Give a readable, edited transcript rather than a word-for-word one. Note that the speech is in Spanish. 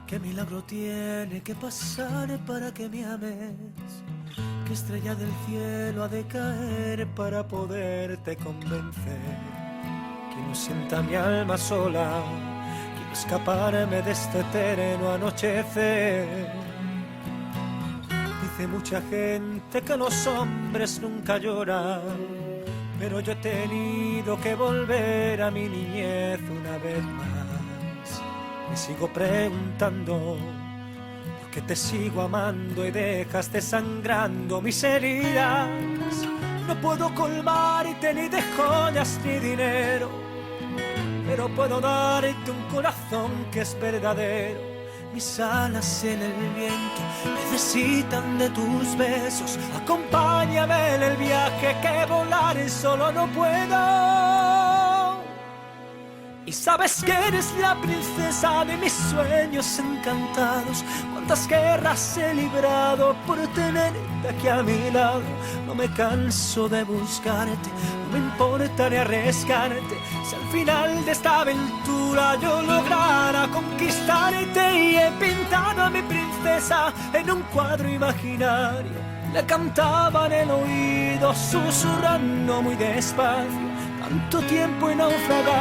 ¿Qué milagro tiene que pasar para que me ames? ¿Qué estrella del cielo ha de caer para poderte convencer? Que no sienta mi alma sola, quiero escaparme de este eterno anochecer. Dice mucha gente que los hombres nunca lloran, pero yo he tenido que volver a mi niñez una vez más. Me sigo preguntando por qué te sigo amando y dejas desangrando mis heridas. No puedo colmarte ni de joyas ni dinero, pero puedo darte un corazón que es verdadero. Mis alas en el viento necesitan de tus besos. Acompáñame en el viaje que volar solo no puedo. Y sabes que eres la princesa de mis sueños encantados. Cuántas guerras he librado por tenerte aquí a mi lado. No me canso de buscarte, no me importa ni arriesgarte. Si al final de esta aventura yo lograra conquistarte. Y he pintado a mi princesa en un cuadro imaginario. Le cantaba en el oído susurrando muy despacio. Tanto tiempo he naufragado.